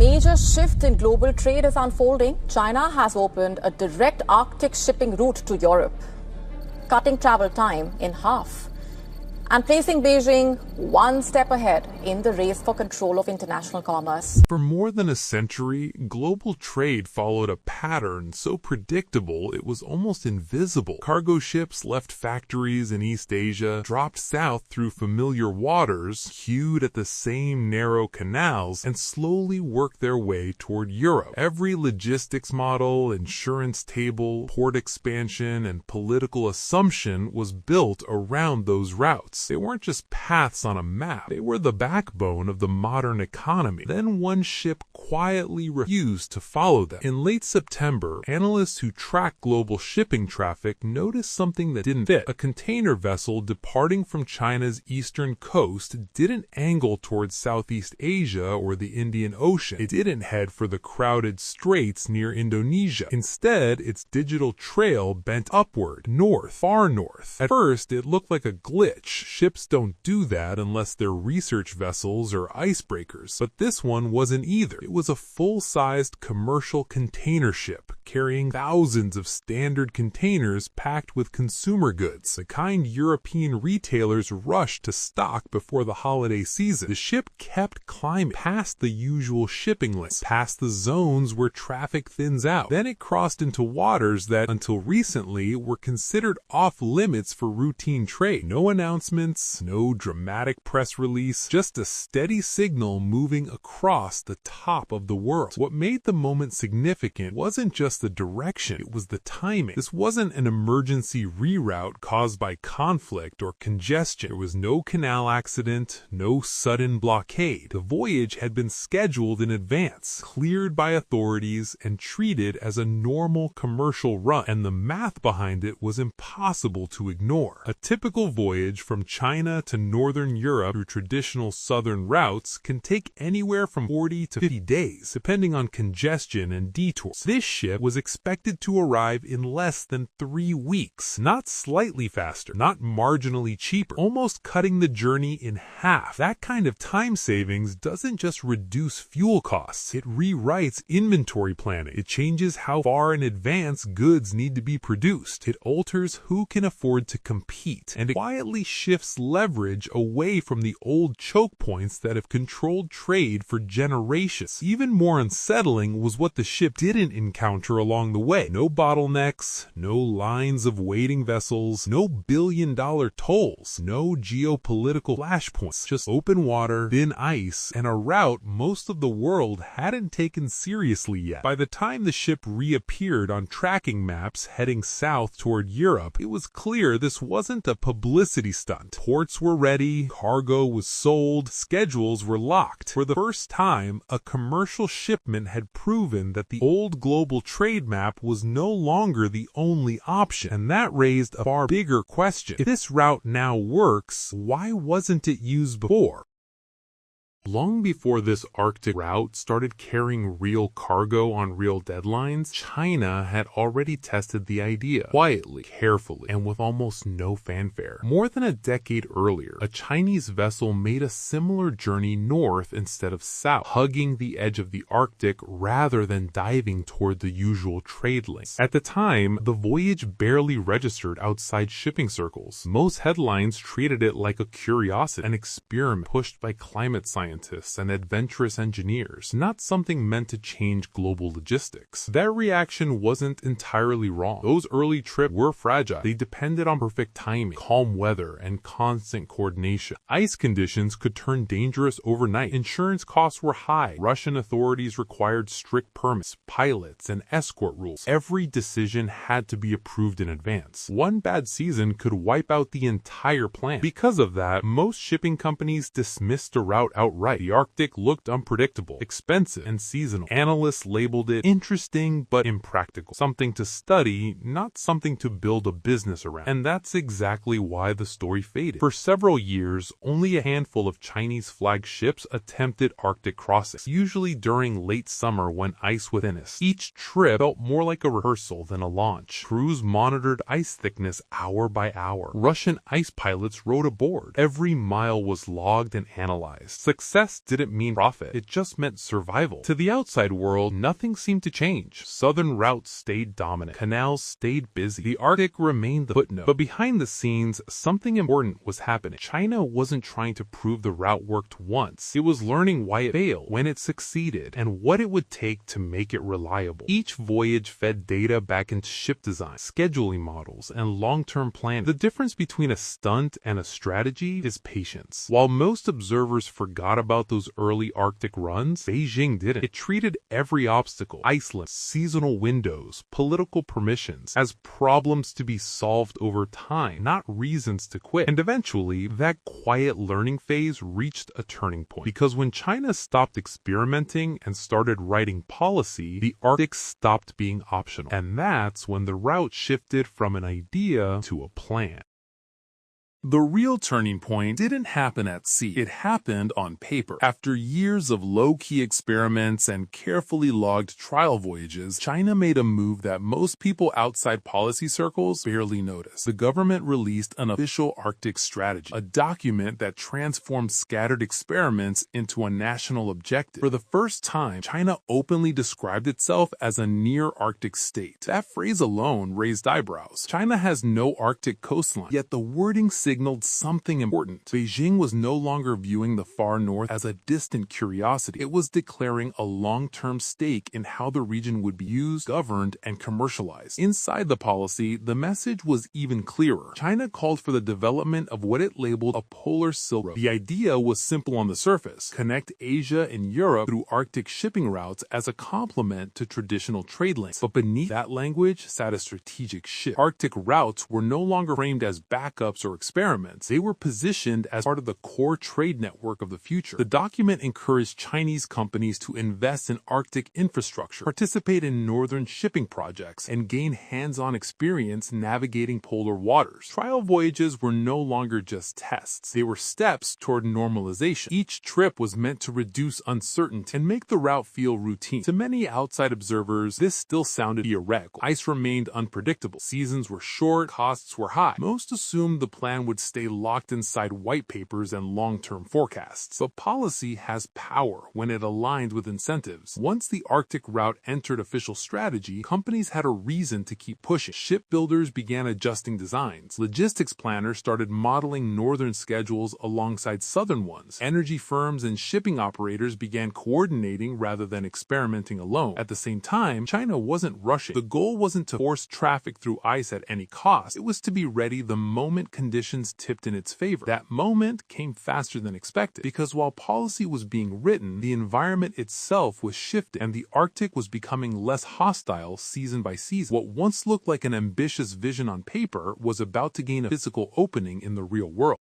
major shift in global trade is unfolding. China has opened a direct Arctic shipping route to Europe, cutting travel time in half and placing Beijing one step ahead in the race for control of international commerce. For more than a century, global trade followed a pattern so predictable it was almost invisible. Cargo ships left factories in East Asia, dropped south through familiar waters, queued at the same narrow canals, and slowly worked their way toward Europe. Every logistics model, insurance table, port expansion, and political assumption was built around those routes. They weren't just paths on a map, they were the backbone of the modern economy. Then one ship quietly refused to follow them. In late September, analysts who track global shipping traffic noticed something that didn't fit. A container vessel departing from China's eastern coast didn't angle towards Southeast Asia or the Indian Ocean. It didn't head for the crowded straits near Indonesia. Instead, its digital trail bent upward, north, far north. At first, it looked like a glitch. Ships don't do that unless they're research vessels or icebreakers. But this one wasn't either. It was a full-sized commercial container ship carrying thousands of standard containers packed with consumer goods, the kind European retailers rushed to stock before the holiday season. The ship kept climbing past the usual shipping lanes, past the zones where traffic thins out. Then it crossed into waters that, until recently, were considered off-limits for routine trade. No announcements, no dramatic press release, just a steady signal moving across the top of the world. What made the moment significant wasn't just the direction, it was the timing. This wasn't an emergency reroute caused by conflict or congestion. There was no canal accident, no sudden blockade. The voyage had been scheduled in advance, cleared by authorities, and treated as a normal commercial run, and the math behind it was impossible to ignore. A typical voyage from China to northern Europe through traditional southern routes can take anywhere from 40 to 50 days, depending on congestion and detours. This ship was expected to arrive in less than 3 weeks, not slightly faster, not marginally cheaper, almost cutting the journey in half. That kind of time savings doesn't just reduce fuel costs, it rewrites inventory planning. It changes how far in advance goods need to be produced. It alters who can afford to compete, and it quietly shifts leverage away from the old choke points that have controlled trade for generations. Even more unsettling was what the ship didn't encounter along the way. No bottlenecks, no lines of waiting vessels, no billion-dollar tolls, no geopolitical flashpoints, just open water, thin ice, and a route most of the world hadn't taken seriously yet. By the time the ship reappeared on tracking maps heading south toward Europe, it was clear this wasn't a publicity stunt. Ports were ready, cargo was sold, schedules were locked. For the first time, a commercial shipment had proven that the old global trade map was no longer the only option, and that raised a far bigger question. If this route now works, why wasn't it used before? Long before this Arctic route started carrying real cargo on real deadlines, China had already tested the idea, quietly, carefully, and with almost no fanfare. More than a decade earlier, a Chinese vessel made a similar journey north instead of south, hugging the edge of the Arctic rather than diving toward the usual trade lanes. At the time, the voyage barely registered outside shipping circles. Most headlines treated it like a curiosity, an experiment pushed by climate scientists and adventurous engineers, not something meant to change global logistics. That reaction wasn't entirely wrong. Those early trips were fragile. They depended on perfect timing, calm weather, and constant coordination. Ice conditions could turn dangerous overnight. Insurance costs were high. Russian authorities required strict permits, pilots, and escort rules. Every decision had to be approved in advance. One bad season could wipe out the entire plan. Because of that, most shipping companies dismissed the route outright. The Arctic looked unpredictable, expensive, and seasonal. Analysts labeled it interesting but impractical. Something to study, not something to build a business around. And that's exactly why the story faded. For several years, only a handful of Chinese flagged ships attempted Arctic crossings, usually during late summer when ice was thinnest. Each trip felt more like a rehearsal than a launch. Crews monitored ice thickness hour by hour. Russian ice pilots rode aboard. Every mile was logged and analyzed. Success Success didn't mean profit, it just meant survival. To the outside world, nothing seemed to change. Southern routes stayed dominant. Canals stayed busy. The Arctic remained the footnote. But behind the scenes, something important was happening. China wasn't trying to prove the route worked once. It was learning why it failed, when it succeeded, and what it would take to make it reliable. Each voyage fed data back into ship design, scheduling models, and long-term planning. The difference between a stunt and a strategy is patience. While most observers forgot about those early Arctic runs, Beijing didn't. It treated every obstacle, Iceland, seasonal windows, political permissions, as problems to be solved over time, not reasons to quit. And eventually, that quiet learning phase reached a turning point. Because when China stopped experimenting and started writing policy, the Arctic stopped being optional. And that's when the route shifted from an idea to a plan. The real turning point didn't happen at sea. It happened on paper. After years of low-key experiments and carefully logged trial voyages, China made a move that most people outside policy circles barely noticed. The government released an official Arctic strategy, a document that transformed scattered experiments into a national objective. For the first time, China openly described itself as a near-Arctic state. That phrase alone raised eyebrows. China has no Arctic coastline, yet the wording signaled something important. Beijing was no longer viewing the far north as a distant curiosity. It was declaring a long-term stake in how the region would be used, governed, and commercialized. Inside the policy, the message was even clearer. China called for the development of what it labeled a polar Silk Road. The idea was simple on the surface: connect Asia and Europe through Arctic shipping routes as a complement to traditional trade lanes. But beneath that language sat a strategic shift. Arctic routes were no longer framed as backups or experiments. They were positioned as part of the core trade network of the future. The document encouraged Chinese companies to invest in Arctic infrastructure, participate in northern shipping projects, and gain hands-on experience navigating polar waters. Trial voyages were no longer just tests. They were steps toward normalization. Each trip was meant to reduce uncertainty and make the route feel routine. To many outside observers, this still sounded theoretical. Ice remained unpredictable. Seasons were short, costs were high. Most assumed the plan would stay locked inside white papers and long-term forecasts. But policy has power when it aligns with incentives. Once the Arctic route entered official strategy, companies had a reason to keep pushing. Shipbuilders began adjusting designs. Logistics planners started modeling northern schedules alongside southern ones. Energy firms and shipping operators began coordinating rather than experimenting alone. At the same time, China wasn't rushing. The goal wasn't to force traffic through ice at any cost. It was to be ready the moment conditions tipped in its favor. That moment came faster than expected, because while policy was being written, the environment itself was shifting, and the Arctic was becoming less hostile season by season. What once looked like an ambitious vision on paper was about to gain a physical opening in the real world.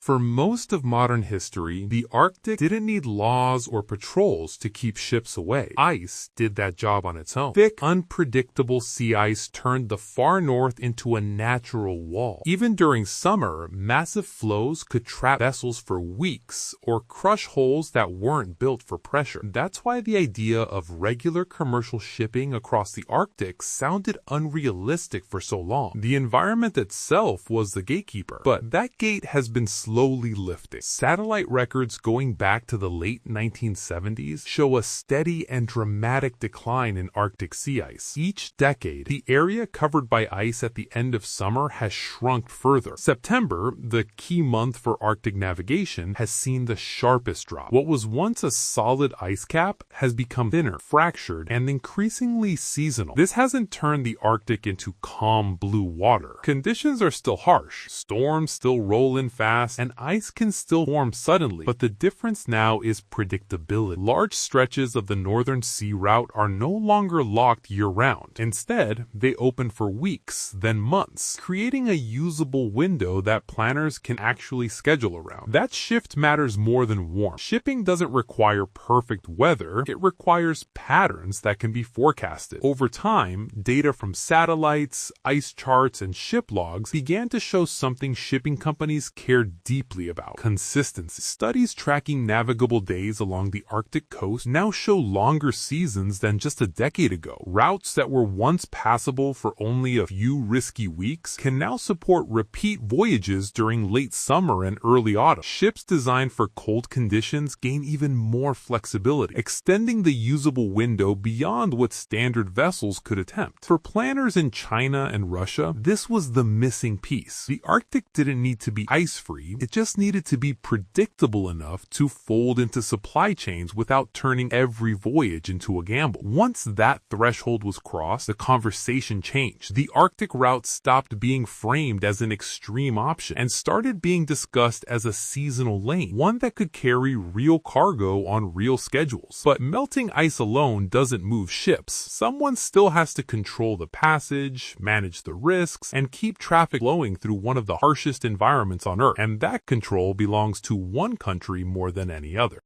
For most of modern history, the Arctic didn't need laws or patrols to keep ships away. Ice did that job on its own. Thick, unpredictable sea ice turned the far north into a natural wall. Even during summer, massive flows could trap vessels for weeks or crush holes that weren't built for pressure. That's why the idea of regular commercial shipping across the Arctic sounded unrealistic for so long. The environment itself was the gatekeeper, but that gate has been slowly lifting. Satellite records going back to the late 1970s show a steady and dramatic decline in Arctic sea ice. Each decade, the area covered by ice at the end of summer has shrunk further. September, the key month for Arctic navigation, has seen the sharpest drop. What was once a solid ice cap has become thinner, fractured, and increasingly seasonal. This hasn't turned the Arctic into calm blue water. Conditions are still harsh. Storms still roll in fast, and ice can still form suddenly, but the difference now is predictability. Large stretches of the northern sea route are no longer locked year-round. Instead, they open for weeks, then months, creating a usable window that planners can actually schedule around. That shift matters more than warmth. Shipping doesn't require perfect weather, it requires patterns that can be forecasted. Over time, data from satellites, ice charts, and ship logs began to show something shipping companies cared deeply about: consistency. Studies tracking navigable days along the Arctic coast now show longer seasons than just a decade ago. Routes that were once passable for only a few risky weeks can now support repeat voyages during late summer and early autumn. Ships designed for cold conditions gain even more flexibility, extending the usable window beyond what standard vessels could attempt. For planners in China and Russia, this was the missing piece. The Arctic didn't need to be ice-free, it just needed to be predictable enough to fold into supply chains without turning every voyage into a gamble. Once that threshold was crossed, the conversation changed. The Arctic route stopped being framed as an extreme option and started being discussed as a seasonal lane, one that could carry real cargo on real schedules. But melting ice alone doesn't move ships. Someone still has to control the passage, manage the risks, and keep traffic flowing through one of the harshest environments on Earth. And that control belongs to one country more than any other.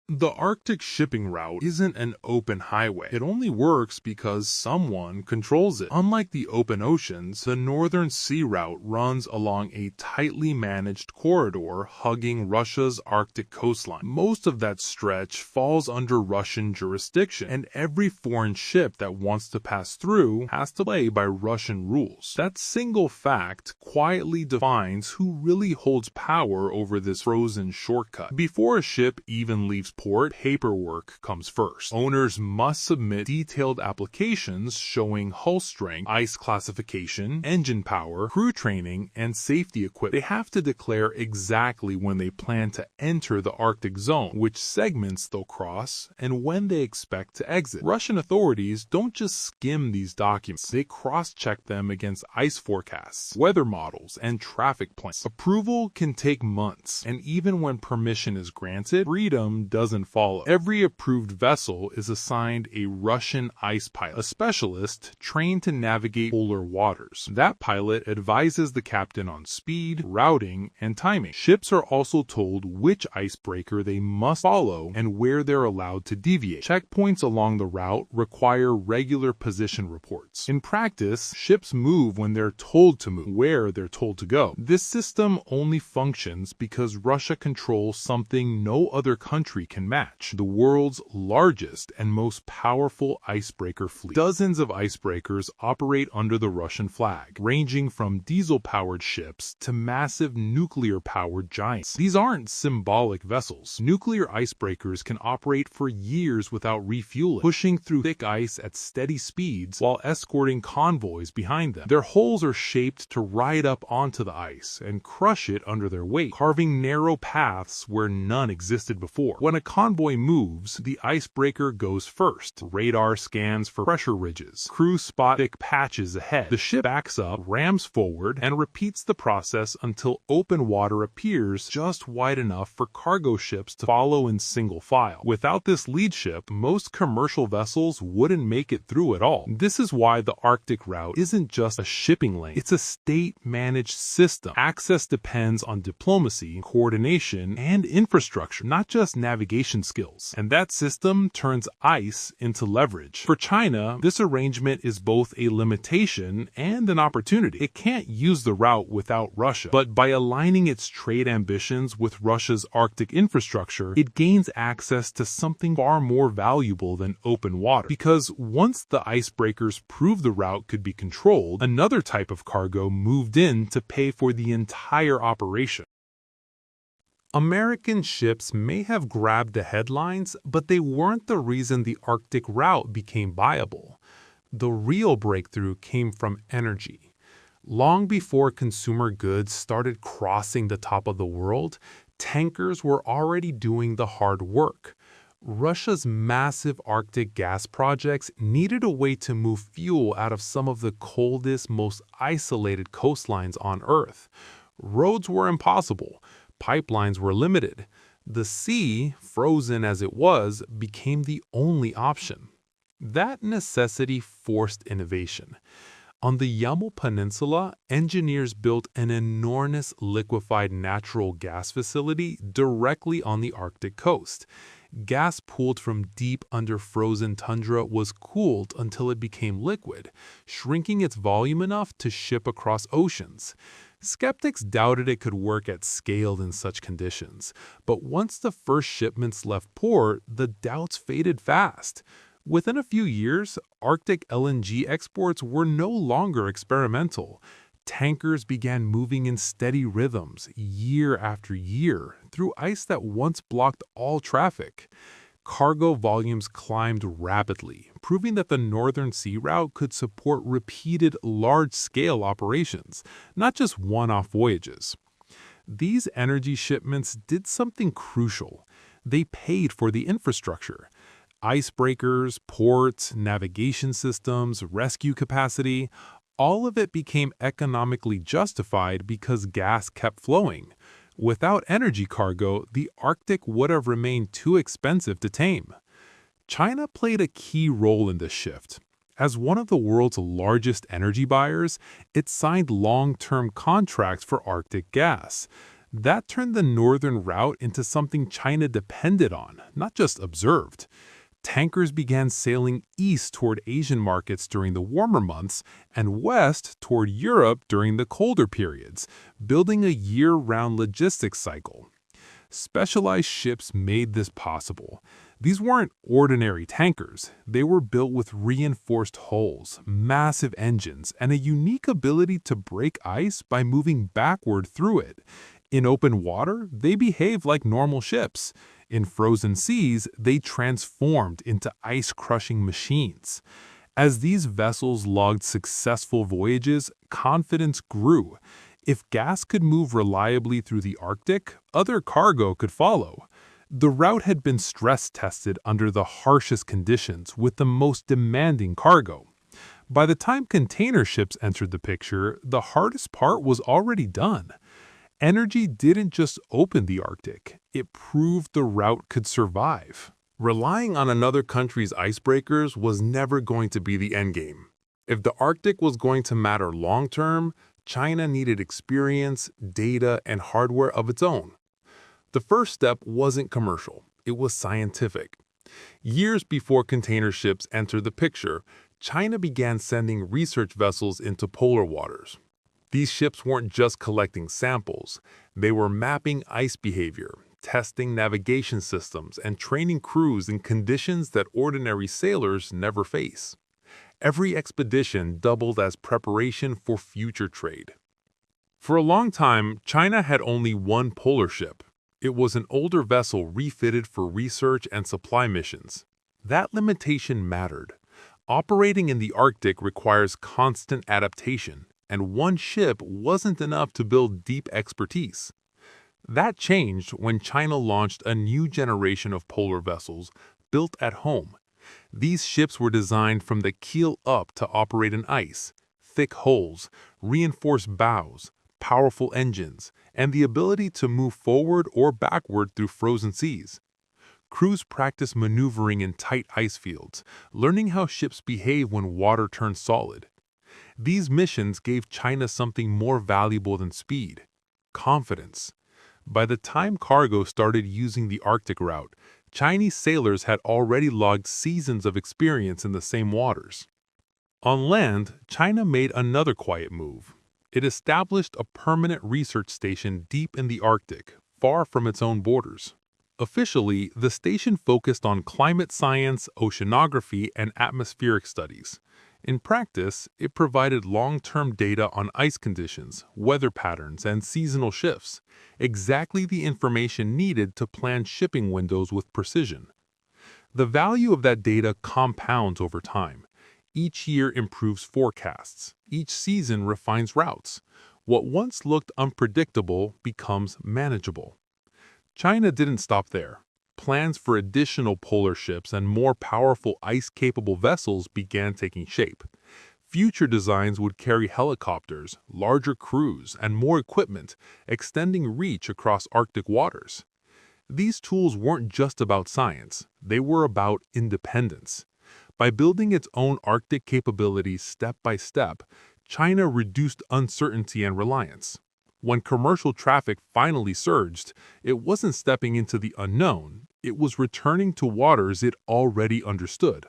The Arctic shipping route isn't an open highway. It only works because someone controls it. Unlike the open oceans, the Northern Sea Route runs along a tightly managed corridor hugging Russia's Arctic coastline. Most of that stretch falls under Russian jurisdiction, and every foreign ship that wants to pass through has to play by Russian rules. That single fact quietly defines who really holds power over this frozen shortcut. Before a ship even leaves port, paperwork comes first. Owners must submit detailed applications showing hull strength, ice classification, engine power, crew training, and safety equipment. They have to declare exactly when they plan to enter the Arctic zone, which segments they'll cross, and when they expect to exit. Russian authorities don't just skim these documents. They cross-check them against ice forecasts, weather models, and traffic plans. Approval can take months, and even when permission is granted, freedom doesn't follow. Every approved vessel is assigned a Russian ice pilot, a specialist trained to navigate polar waters. That pilot advises the captain on speed, routing, and timing. Ships are also told which icebreaker they must follow and where they're allowed to deviate. Checkpoints along the route require regular position reports. In practice, ships move when they're told to move, where they're told to go. This system only functions because Russia controls something no other country can match: the world's largest and most powerful icebreaker fleet. Dozens of icebreakers operate under the Russian flag, ranging from diesel-powered ships to massive nuclear-powered giants. These aren't symbolic vessels. Nuclear icebreakers can operate for years without refueling, pushing through thick ice at steady speeds while escorting convoys behind them. Their hulls are shaped to ride up onto the ice and crush it under their weight, carving narrow paths where none existed before. When a convoy moves, the icebreaker goes first. Radar scans for pressure ridges. Crew spot thick patches ahead. The ship backs up, rams forward, and repeats the process until open water appears just wide enough for cargo ships to follow in single file. Without this lead ship, most commercial vessels wouldn't make it through at all. This is why the Arctic route isn't just a shipping lane. It's a state-managed system. Access depends on diplomacy, coordination, and infrastructure, not just navigation skills. And that system turns ice into leverage. For China, this arrangement is both a limitation and an opportunity. It can't use the route without Russia, but by aligning its trade ambitions with Russia's Arctic infrastructure, it gains access to something far more valuable than open water. Because once the icebreakers proved the route could be controlled, another type of cargo moved in to pay for the entire operation. American ships may have grabbed the headlines, but they weren't the reason the Arctic route became viable. The real breakthrough came from energy. Long before consumer goods started crossing the top of the world, tankers were already doing the hard work. Russia's massive Arctic gas projects needed a way to move fuel out of some of the coldest, most isolated coastlines on Earth. Roads were impossible. Pipelines were limited. The sea, frozen as it was, became the only option. That necessity forced innovation. On the Yamal Peninsula, engineers built an enormous liquefied natural gas facility directly on the Arctic coast. Gas pulled from deep under frozen tundra was cooled until it became liquid, shrinking its volume enough to ship across oceans. Skeptics doubted it could work at scale in such conditions, but once the first shipments left port, the doubts faded fast. Within a few years, Arctic LNG exports were no longer experimental. Tankers began moving in steady rhythms, year after year, through ice that once blocked all traffic. Cargo volumes climbed rapidly, proving that the Northern Sea Route could support repeated large-scale operations, not just one-off voyages. These energy shipments did something crucial. They paid for the infrastructure. Icebreakers, ports, navigation systems, rescue capacity, all of it became economically justified because gas kept flowing. Without energy cargo, the Arctic would have remained too expensive to tame. China played a key role in this shift. As one of the world's largest energy buyers, it signed long-term contracts for Arctic gas. That turned the northern route into something China depended on, not just observed. Tankers began sailing east toward Asian markets during the warmer months and west toward Europe during the colder periods, building a year-round logistics cycle. Specialized ships made this possible. These weren't ordinary tankers. They were built with reinforced hulls, massive engines, and a unique ability to break ice by moving backward through it. In open water, they behaved like normal ships. In frozen seas, they transformed into ice-crushing machines. As these vessels logged successful voyages, confidence grew. If gas could move reliably through the Arctic, other cargo could follow. The route had been stress-tested under the harshest conditions with the most demanding cargo. By the time container ships entered the picture, the hardest part was already done. Energy didn't just open the Arctic, it proved the route could survive. Relying on another country's icebreakers was never going to be the endgame. If the Arctic was going to matter long-term, China needed experience, data, and hardware of its own. The first step wasn't commercial, it was scientific. Years before container ships entered the picture, China began sending research vessels into polar waters. These ships weren't just collecting samples, they were mapping ice behavior, testing navigation systems, and training crews in conditions that ordinary sailors never face. Every expedition doubled as preparation for future trade. For a long time, China had only one polar ship. It was an older vessel refitted for research and supply missions. That limitation mattered. Operating in the Arctic requires constant adaptation, and one ship wasn't enough to build deep expertise. That changed when China launched a new generation of polar vessels built at home. These ships were designed from the keel up to operate in ice, thick hulls, reinforced bows, powerful engines, and the ability to move forward or backward through frozen seas. Crews practiced maneuvering in tight ice fields, learning how ships behave when water turns solid. These missions gave China something more valuable than speed: confidence. By the time cargo started using the Arctic route, Chinese sailors had already logged seasons of experience in the same waters. On land, China made another quiet move. It established a permanent research station deep in the Arctic, far from its own borders. Officially, the station focused on climate science, oceanography, and atmospheric studies. In practice, it provided long-term data on ice conditions, weather patterns, and seasonal shifts, exactly the information needed to plan shipping windows with precision. The value of that data compounds over time. Each year improves forecasts. Each season refines routes. What once looked unpredictable becomes manageable. China didn't stop there. Plans for additional polar ships and more powerful ice-capable vessels began taking shape. Future designs would carry helicopters, larger crews, and more equipment, extending reach across Arctic waters. These tools weren't just about science, they were about independence. By building its own Arctic capabilities step by step, China reduced uncertainty and reliance. When commercial traffic finally surged, it wasn't stepping into the unknown, it was returning to waters it already understood.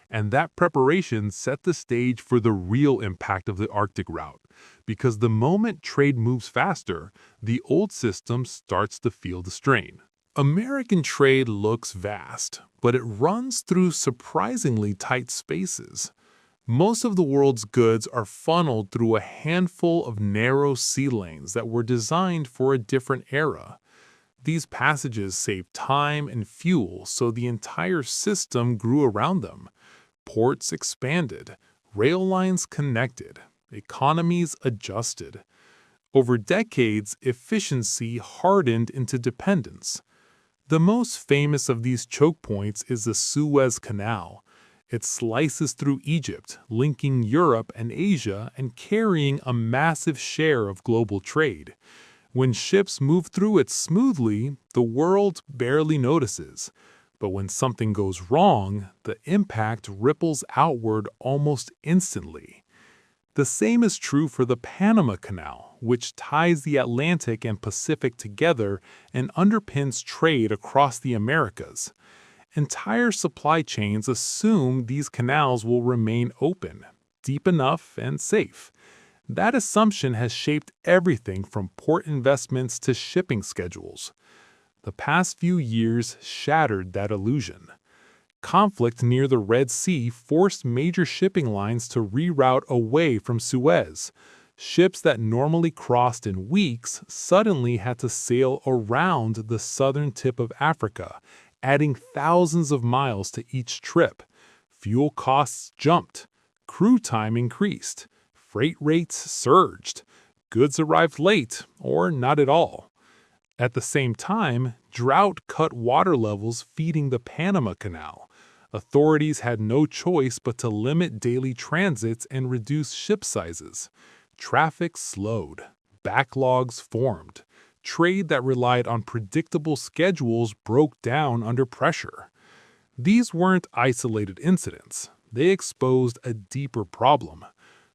And that preparation set the stage for the real impact of the Arctic route, because the moment trade moves faster, the old system starts to feel the strain. American trade looks vast, but it runs through surprisingly tight spaces. Most of the world's goods are funneled through a handful of narrow sea lanes that were designed for a different era. These passages save time and fuel, so the entire system grew around them. Ports expanded, rail lines connected, economies adjusted. Over decades, efficiency hardened into dependence. The most famous of these choke points is the Suez Canal. It slices through Egypt, linking Europe and Asia and carrying a massive share of global trade. When ships move through it smoothly, the world barely notices. But when something goes wrong, the impact ripples outward almost instantly. The same is true for the Panama Canal, which ties the Atlantic and Pacific together and underpins trade across the Americas. Entire supply chains assume these canals will remain open, deep enough, and safe. That assumption has shaped everything from port investments to shipping schedules. The past few years shattered that illusion. Conflict near the Red Sea forced major shipping lines to reroute away from Suez. Ships that normally crossed in weeks suddenly had to sail around the southern tip of Africa, adding thousands of miles to each trip. Fuel costs jumped. Crew time increased. Freight rates surged. Goods arrived late, or not at all. At the same time, drought cut water levels feeding the Panama Canal. Authorities had no choice but to limit daily transits and reduce ship sizes. Traffic slowed. Backlogs formed. Trade that relied on predictable schedules broke down under pressure. These weren't isolated incidents. They exposed a deeper problem.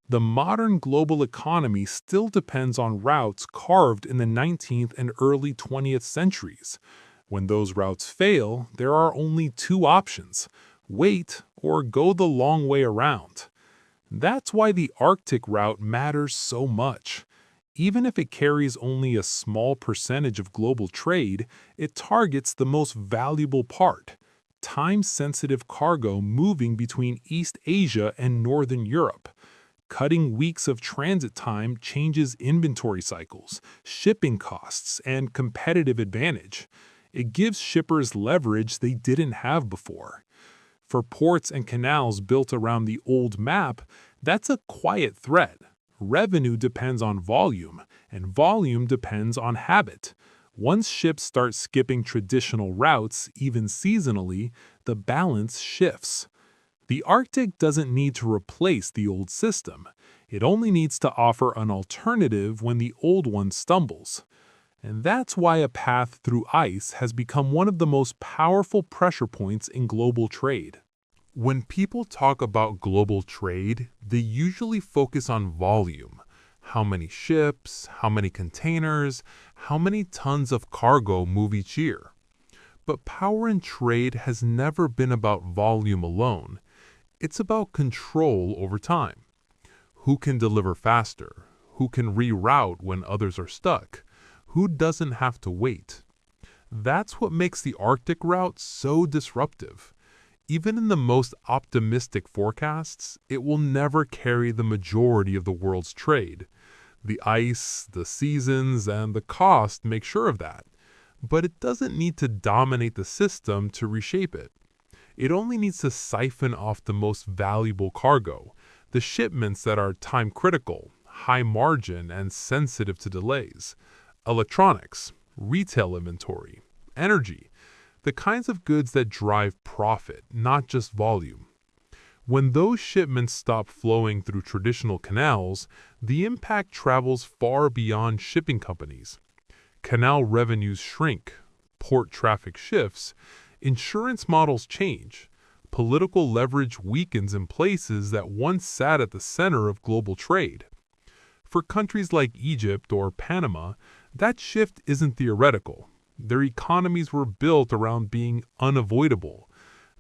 The modern global economy still depends on routes carved in the 19th and early 20th centuries. When those routes fail, there are only two options: wait or go the long way around. That's why the Arctic route matters so much. Even if it carries only a small percentage of global trade, it targets the most valuable part: time-sensitive cargo moving between East Asia and Northern Europe. Cutting weeks of transit time changes inventory cycles, shipping costs, and competitive advantage. It gives shippers leverage they didn't have before. For ports and canals built around the old map, that's a quiet threat. Revenue depends on volume, and volume depends on habit. Once ships start skipping traditional routes, even seasonally, the balance shifts. The Arctic doesn't need to replace the old system. It only needs to offer an alternative when the old one stumbles. And that's why a path through ice has become one of the most powerful pressure points in global trade. When people talk about global trade, they usually focus on volume. How many ships, how many containers, how many tons of cargo move each year. But power in trade has never been about volume alone. It's about control over time. Who can deliver faster? Who can reroute when others are stuck? Who doesn't have to wait? That's what makes the Arctic route so disruptive. Even in the most optimistic forecasts, it will never carry the majority of the world's trade. The ice, the seasons, and the cost make sure of that. But it doesn't need to dominate the system to reshape it. It only needs to siphon off the most valuable cargo, the shipments that are time-critical, high-margin, and sensitive to delays. Electronics, retail inventory, energy, the kinds of goods that drive profit, not just volume. When those shipments stop flowing through traditional canals, the impact travels far beyond shipping companies. Canal revenues shrink, port traffic shifts, insurance models change, political leverage weakens in places that once sat at the center of global trade. For countries like Egypt or Panama, that shift isn't theoretical. Their economies were built around being unavoidable.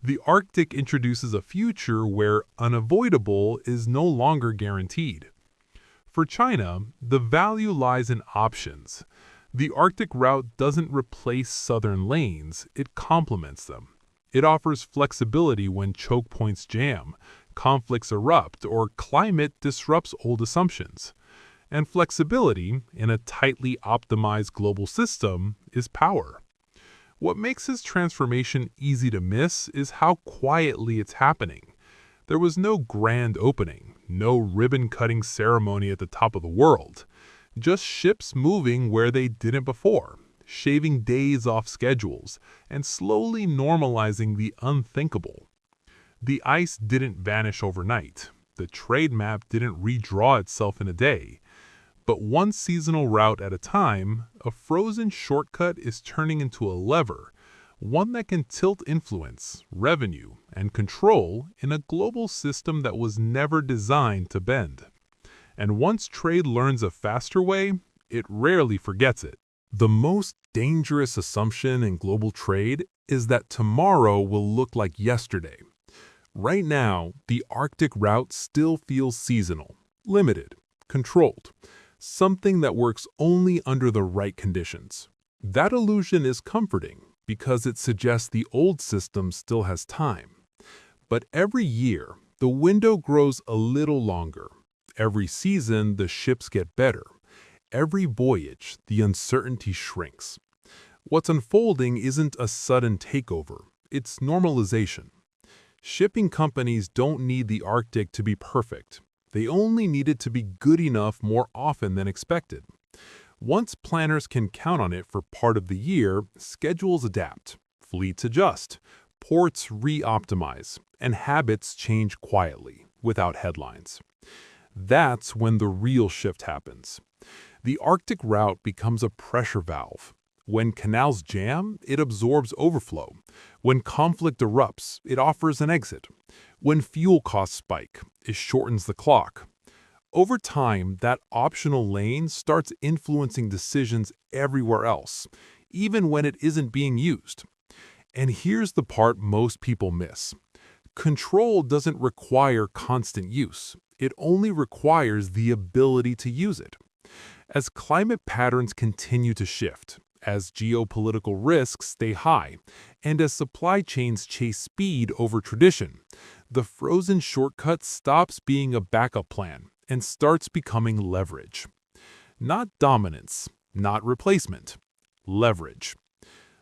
The Arctic introduces a future where unavoidable is no longer guaranteed. For China, the value lies in options. The Arctic route doesn't replace southern lanes, it complements them. It offers flexibility when choke points jam, conflicts erupt, or climate disrupts old assumptions. And flexibility, in a tightly optimized global system, is power. What makes this transformation easy to miss is how quietly it's happening. There was no grand opening, no ribbon-cutting ceremony at the top of the world. Just ships moving where they didn't before, shaving days off schedules, and slowly normalizing the unthinkable. The ice didn't vanish overnight. The trade map didn't redraw itself in a day. But one seasonal route at a time, a frozen shortcut is turning into a lever, one that can tilt influence, revenue, and control in a global system that was never designed to bend. And once trade learns a faster way, it rarely forgets it. The most dangerous assumption in global trade is that tomorrow will look like yesterday. Right now, the Arctic route still feels seasonal, limited, controlled, something that works only under the right conditions. That illusion is comforting because it suggests the old system still has time. But every year, the window grows a little longer. Every season, the ships get better. Every voyage, the uncertainty shrinks. What's unfolding isn't a sudden takeover, it's normalization. Shipping companies don't need the Arctic to be perfect. They only need it to be good enough more often than expected. Once planners can count on it for part of the year, schedules adapt, fleets adjust, ports re-optimize, and habits change quietly, without headlines. That's when the real shift happens. The Arctic route becomes a pressure valve. When canals jam, it absorbs overflow. When conflict erupts, it offers an exit. When fuel costs spike, it shortens the clock. Over time, that optional lane starts influencing decisions everywhere else, even when it isn't being used. And here's the part most people miss. Control doesn't require constant use. It only requires the ability to use it. As climate patterns continue to shift, as geopolitical risks stay high, and as supply chains chase speed over tradition, the frozen shortcut stops being a backup plan and starts becoming leverage. Not dominance, not replacement, leverage.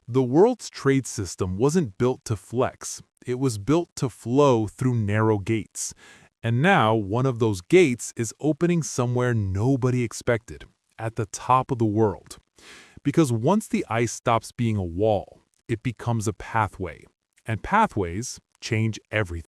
The world's trade system wasn't built to flex, it was built to flow through narrow gates. And now one of those gates is opening somewhere nobody expected, at the top of the world. Because once the ice stops being a wall, it becomes a pathway. And pathways change everything.